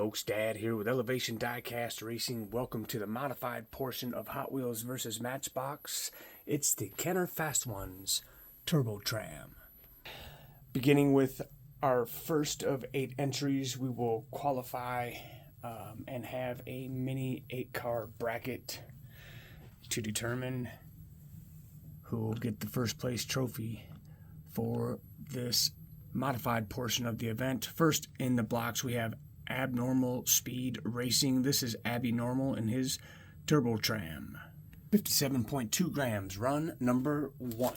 folks, Dad here with Elevation Diecast Racing. Welcome to the modified portion of Hot Wheels vs. Matchbox. It's the Kenner Fast Ones TurboTram. Beginning with our first of 8 entries, we will qualify and have a mini 8-car bracket to determine who will get the first place trophy for this modified portion of the event. First in the blocks we have Abnormal Speed Racing. This is Abby Normal in his TurboTram. 57.2 grams, run number 1.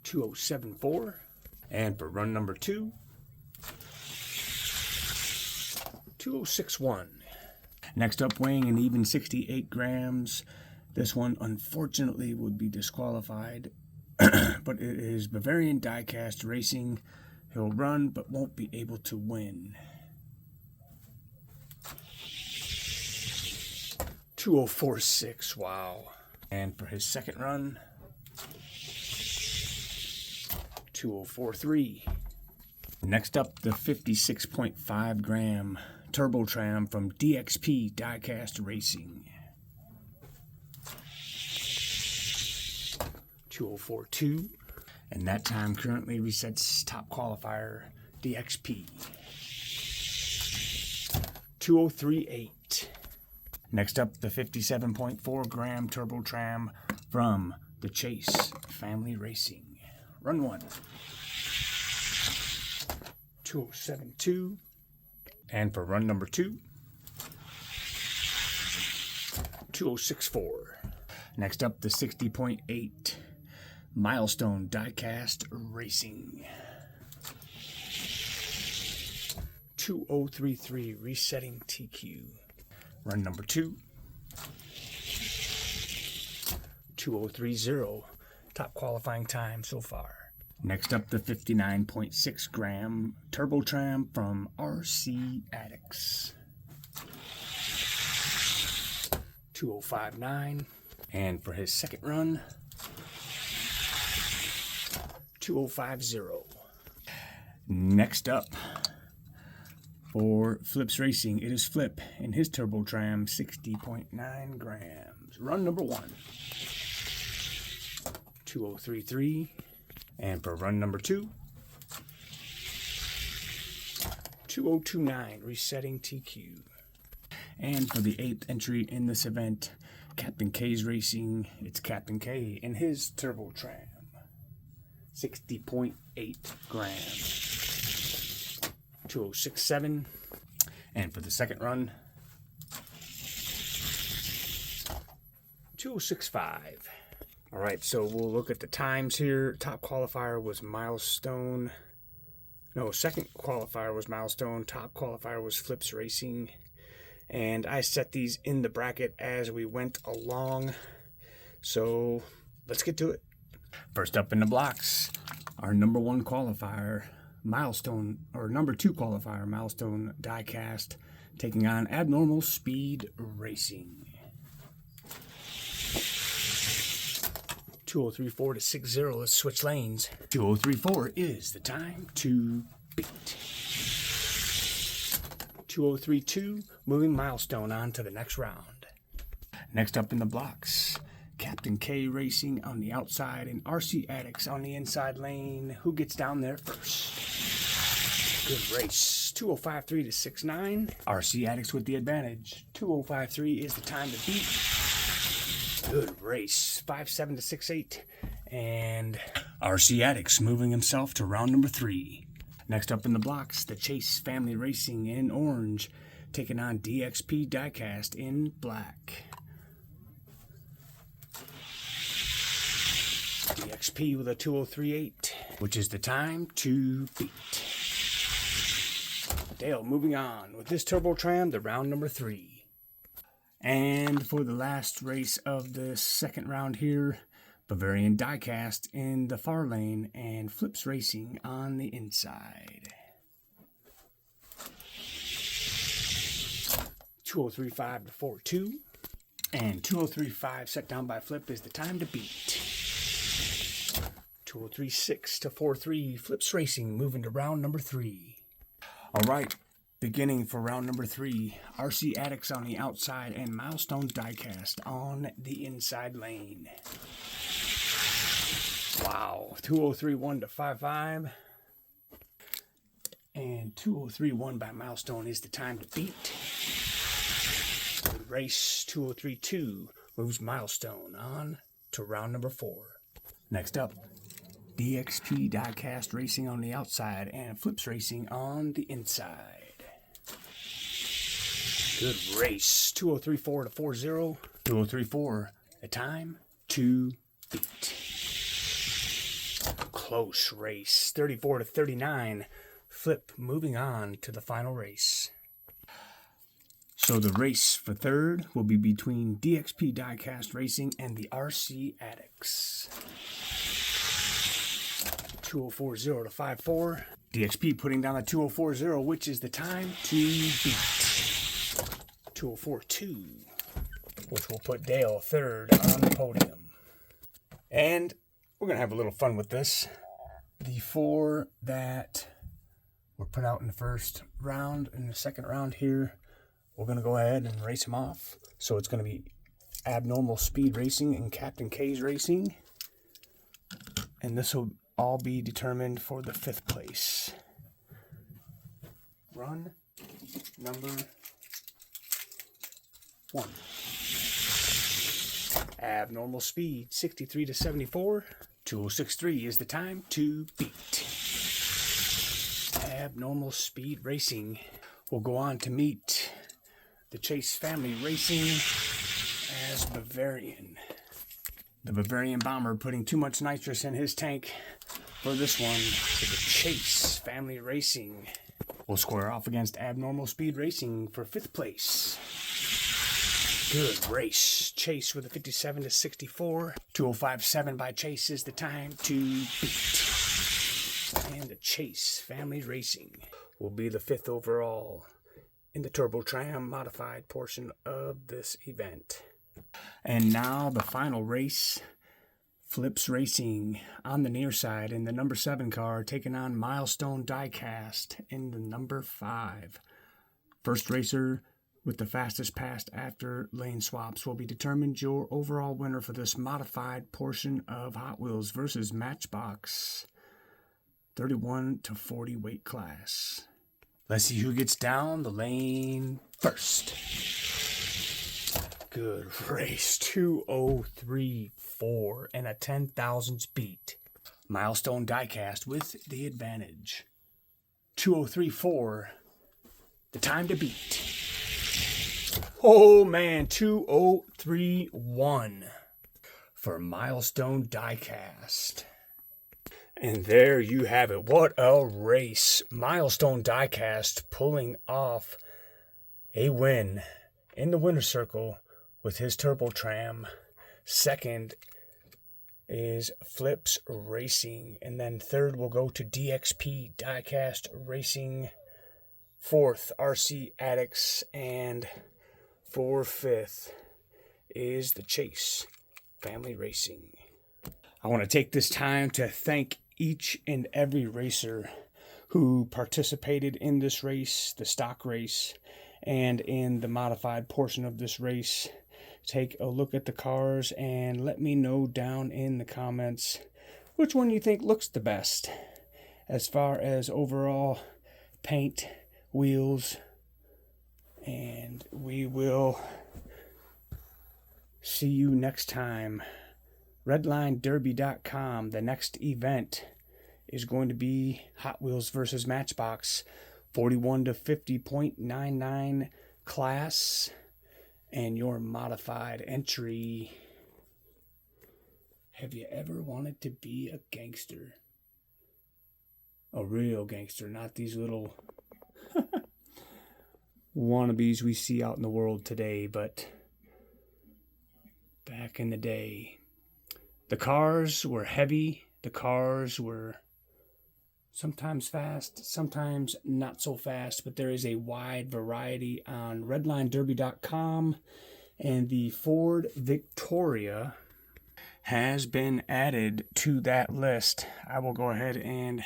2074. And for run number 2, 2061. Next up, weighing an even 68 grams. This one unfortunately would be disqualified, but it is Bavarian Diecast Racing. He'll run but won't be able to win. 2046, wow. And for his second run, 2043. Next up, the 56.5 gram TurboTram from DXP Diecast Racing. 2042. And that time currently resets top qualifier DXP. 2038. Next up, the 57.4 gram TurboTram from the Chase Family Racing. Run 1. 2072. And for run number 2, 2064. Next up, the 60.8 Milestone Diecast Racing. 2033, resetting TQ. Run number 2, 2030, top qualifying time so far. Next up, the 59.6 gram TurboTram from RC Addicts. 2059. And for his second run, 2050. Next up, for Flips Racing, it is Flip in his TurboTram, 60.9 grams. Run number 1, 2033. And for run number 2, 2029, resetting TQ. And for the 8th entry in this event, Captain K's Racing, it's Captain K in his TurboTram, 60.8 grams. 2067. And for the second run, 2065. All right, so we'll look at the times here. Top qualifier was Milestone. No, second qualifier was Milestone. Top qualifier was Flips Racing. And I set these in the bracket as we went along. So let's get to it. First up in the blocks, our number 1 qualifier, Milestone, or number 2 qualifier, Milestone Diecast, taking on Abnormal Speed Racing. 2034 to 60, let's switch lanes. 2034 is the time to beat. 2032, moving Milestone on to the next round. Next up in the blocks, Captain K Racing on the outside and RC Addicts on the inside lane. Who gets down there first? Good race. 2053 to 69. RC Addicts with the advantage. 2053 is the time to beat. Good race. 57 to 68. And RC Addicts moving himself to round number 3. Next up in the blocks, the Chase Family Racing in orange, taking on DXP Diecast in black. DXP with a 2038, which is the time to beat. Dale moving on with this TurboTram to round number 3. And for the last race of the second round here, Bavarian Diecast in the far lane and Flips Racing on the inside. 2035 to 42. And 2035 set down by Flip is the time to beat. 2036 to 43. Flips Racing moving to round number 3. All right, Beginning for round number 3, RC Addicts on the outside and Milestones Diecast on the inside lane. Wow, 203-1 to 5-5. And 203-1 by Milestone is the time to beat. Race 203-2 moves Milestone on to round number 4. Next up, DXP Diecast Racing on the outside and Flips Racing on the inside. Good race. 203-4 to 40. 203-4. The time to beat. Close race. 34 to 39. Flip moving on to the final race. So the race for third will be between DXP Diecast Racing and the RC Addicts. 204-0 to 5-4. DXP putting down a 204-0, which is the time to beat. 204-2, which will put Dale third on the podium. And we're going to have a little fun with this. The 4 that were put out in the first round, in the second round here, we're going to go ahead and race them off. So it's going to be Abnormal Speed Racing and Captain K's Racing. And this will all be determined for the 5th place. Run number 1. Abnormal Speed 63 to 74. 206-3 is the time to beat. Abnormal Speed Racing will go on to meet the Chase Family Racing as Bavarian. The Bavarian bomber putting too much nitrous in his tank for this one. So the Chase Family Racing will square off against Abnormal Speed Racing for 5th place. Good race. Chase with a 57 to 64. 205-7 by Chase is the time to beat. And the Chase Family Racing will be the 5th overall in the TurboTram modified portion of this event. And now the final race. Flips Racing on the near side in the number 7 car, taking on Milestone Diecast in the number 5. First racer with the fastest pass after lane swaps will be determined your overall winner for this modified portion of Hot Wheels versus Matchbox 31 to 40 weight class. Let's see who gets down the lane first. Good race. 203-4 and a 10,000s beat. Milestone Diecast with the advantage. 203-4, the time to beat. Oh man, 203-1 for Milestone Diecast. And there you have it. What a race. Milestone Diecast pulling off a win in the winner's circle with his TurboTram. Second is Flips Racing. And then third will go to DXP Diecast Racing. Fourth, RC Addicts. And for 5th is the Chase Family Racing. I want to take this time to thank each and every racer who participated in this race, the stock race, and in the modified portion of this race. Take a look at the cars and let me know down in the comments which one you think looks the best as far as overall paint, wheels, and we will see you next time. RedlineDerby.com. The next event is going to be Hot Wheels versus Matchbox 41 to 50.99 class. And your modified entry. Have you ever wanted to be a gangster? A real gangster, not these little wannabes we see out in the world today, but back in the day. The cars were heavy. The cars were sometimes fast, sometimes not so fast, but there is a wide variety on RedlineDerby.com, and the Ford Victoria has been added to that list. I will go ahead and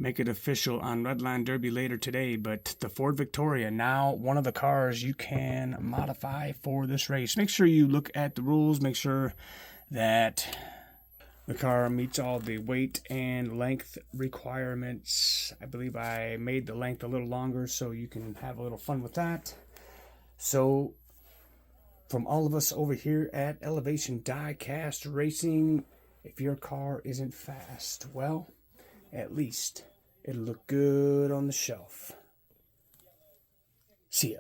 make it official on Redline Derby later today, but the Ford Victoria, now one of the cars you can modify for this race. Make sure you look at the rules, make sure that the car meets all the weight and length requirements. I believe I made the length a little longer so you can have a little fun with that. So from all of us over here at Elevation Diecast Racing, if your car isn't fast, well, at least it'll look good on the shelf. See ya.